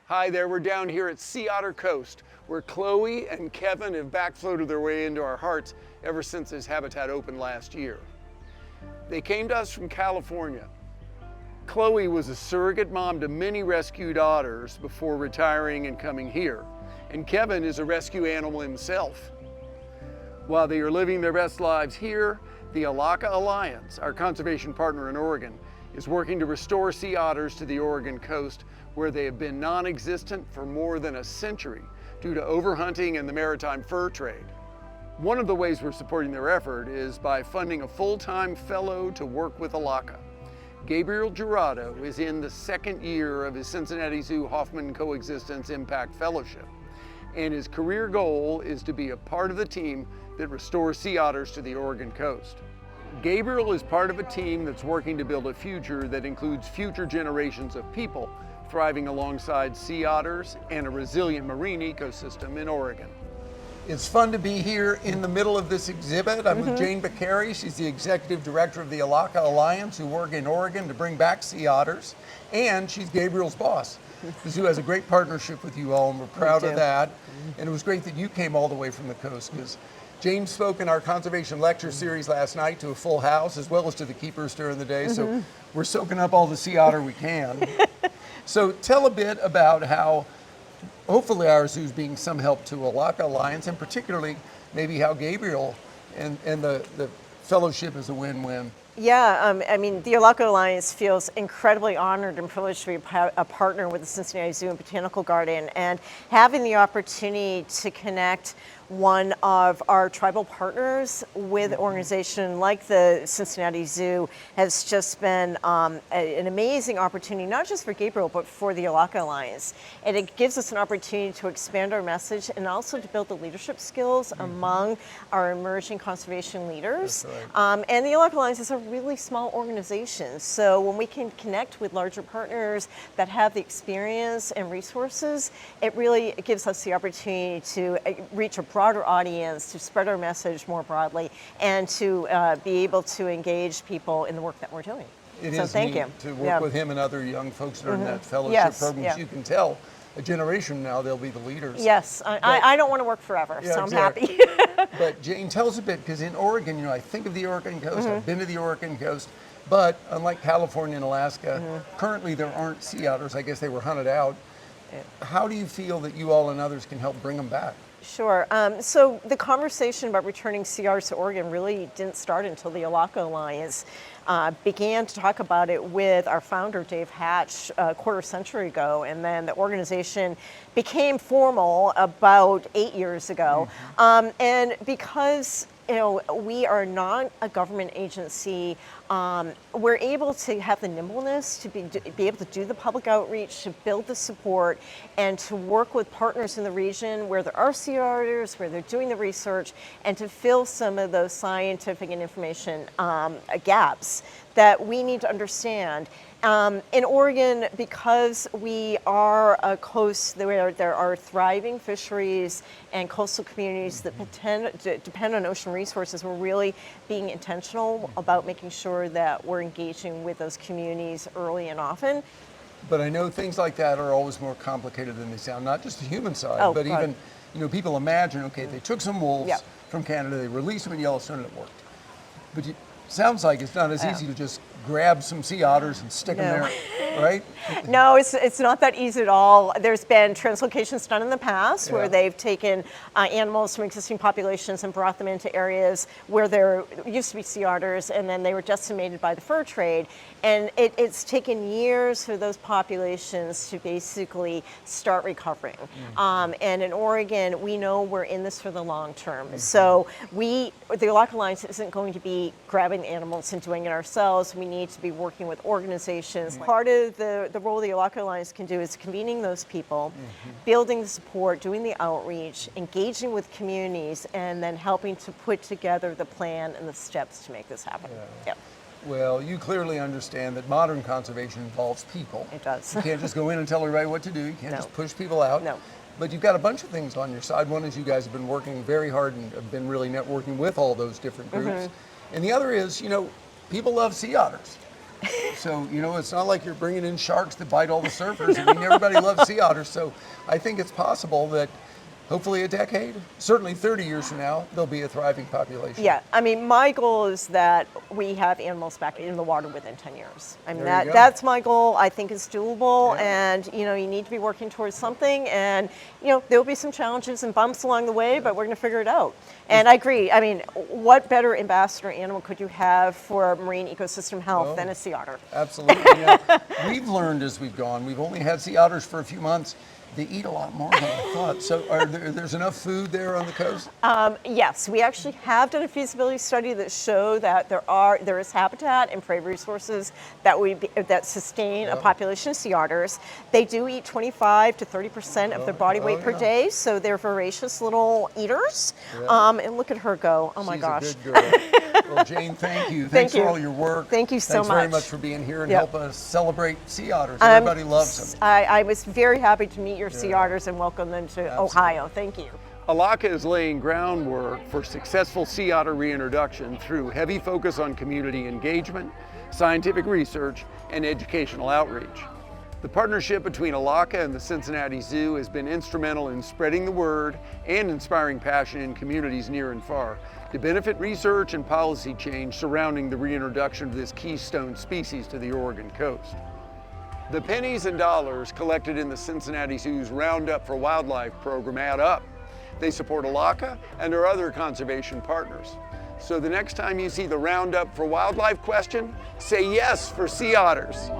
Hi there, we're down here at Sea Otter Coast, where Chloe and Kevin have backfloated their way into our hearts ever since this habitat opened last year. They came to us from California. Chloe was a surrogate mom to many rescued otters before retiring and coming here, and Kevin is a rescue animal himself. While they are living their best lives here, the Elakha Alliance, our conservation partner in Oregon, is working to restore sea otters to the Oregon coast, where they have been non-existent for more than a century due to overhunting and the maritime fur trade. One of the ways we're supporting their effort is by funding a full-time fellow to work with Elakha. Gabriel Jurado is in the second year of his Cincinnati Zoo Hoffman Coexistence Impact Fellowship, and his career goal is to be a part of the team that restores sea otters to the Oregon coast. Gabriel is part of a team that's working to build a future that includes future generations of people thriving alongside sea otters and a resilient marine ecosystem in Oregon. It's fun to be here in the middle of this exhibit. I'm with Jane Beccari. She's the executive director of the Elakha Alliance, who work in Oregon to bring back sea otters, and she's Gabriel's boss. The zoo has a great partnership with you all, and we're proud of that. And it was great that you came all the way from the coast, because Jane spoke in our conservation lecture series last night to a full house, as well as to the keepers during the day, so we're soaking up all the sea otter we can. So tell a bit about how, hopefully our zoo's being some help to Elakha Alliance, and particularly maybe how Gabriel and the fellowship is a win-win. Yeah, I mean, the Elakha Alliance feels incredibly honored and privileged to be a partner with the Cincinnati Zoo and Botanical Garden, and having the opportunity to connect one of our tribal partners with an organization like the Cincinnati Zoo has just been an amazing opportunity, not just for Gabriel, but for the Elakha Alliance. And it gives us an opportunity to expand our message and also to build the leadership skills among our emerging conservation leaders. That's right. And the Elakha Alliance is a really small organization. So when we can connect with larger partners that have the experience and resources, it really gives us the opportunity to reach a broader audience, to spread our message more broadly, and to be able to engage people in the work that we're doing. It so is thank neat you to work with him and other young folks during that fellowship Yes, program. yeah. You can tell a generation now they'll be the leaders. Yes, I don't want to work forever, Yeah, so exactly. I'm happy. But Jane, tell us a bit, because in Oregon, you know, I think of the Oregon coast, I've been to the Oregon coast, but unlike California and Alaska, currently there aren't sea otters. I guess they were hunted out. How do you feel that you all and others can help bring them back? Sure. So the conversation about returning sea otters to Oregon really didn't start until the Elakha Alliance began to talk about it with our founder, Dave Hatch, a quarter century ago, and then the organization became formal about 8 years ago. And because we are not a government agency, we're able to have the nimbleness to be able to do the public outreach, to build the support, and to work with partners in the region where there are sea otters, where they're doing the research, and to fill some of those scientific and information gaps that we need to understand. In Oregon, because we are a coast where there are thriving fisheries and coastal communities that depend on ocean resources, we're really being intentional about making sure that we're engaging with those communities early and often. But I know things like that are always more complicated than they sound, not just the human side, but even, people imagine, okay, they took some wolves from Canada, they released them in Yellowstone, and it worked. But it sounds like it's not as easy to just grab some sea otters and stick them there, right? No, it's not that easy at all. There's been translocations done in the past where they've taken animals from existing populations and brought them into areas where there used to be sea otters, and then they were decimated by the fur trade. And it's taken years for those populations to basically start recovering. And in Oregon, we know we're in this for the long term. So the Elakha Alliance isn't going to be grabbing the animals and doing it ourselves. We need to be working with organizations. Part of the role the Elakha Alliance can do is convening those people, building the support, doing the outreach, engaging with communities, and then helping to put together the plan and the steps to make this happen. Well, you clearly understand that modern conservation involves people. It does. You can't just go in and tell everybody what to do. You can't just push people out. No. But you've got a bunch of things on your side. One is you guys have been working very hard and have been really networking with all those different groups. And the other is, people love sea otters. So, you know, it's not like you're bringing in sharks that bite all the surfers. I mean, everybody loves sea otters. So I think it's possible that hopefully a decade, certainly 30 years from now, there'll be a thriving population. Yeah, I mean, my goal is that we have animals back in the water within 10 years. I mean, There you go. that's my goal. I think it's doable, Yeah. and you know, you need to be working towards something. And you know, there will be some challenges and bumps along the way, but we're going to figure it out. And I agree. I mean, what better ambassador animal could you have for marine ecosystem health than a sea otter? Absolutely. Yeah. We've learned as we've gone. We've only had sea otters for a few months. They eat a lot more than I thought. So there's enough food there on the coast? Yes, we actually have done a feasibility study that show that there is habitat and prey resources that sustain a population of sea otters. They do eat 25 to 30% of their body weight per day, so they're voracious little eaters. Yeah. And look at her go! Oh my She's gosh! a good girl. Well, Jane, thank you. Thanks you. for all your work. Thank you so Thanks very much. much for being here and Yep. help us celebrate sea otters. Everybody loves them. I was very happy to meet your sea otters and welcome them to Ohio. Thank you. Elakha is laying groundwork for successful sea otter reintroduction through heavy focus on community engagement, scientific research, and educational outreach. The partnership between Elakha and the Cincinnati Zoo has been instrumental in spreading the word and inspiring passion in communities near and far to benefit research and policy change surrounding the reintroduction of this keystone species to the Oregon coast. The pennies and dollars collected in the Cincinnati Zoo's Roundup for Wildlife program add up. They support Elakha and our other conservation partners. So the next time you see the Roundup for Wildlife question, say yes for sea otters.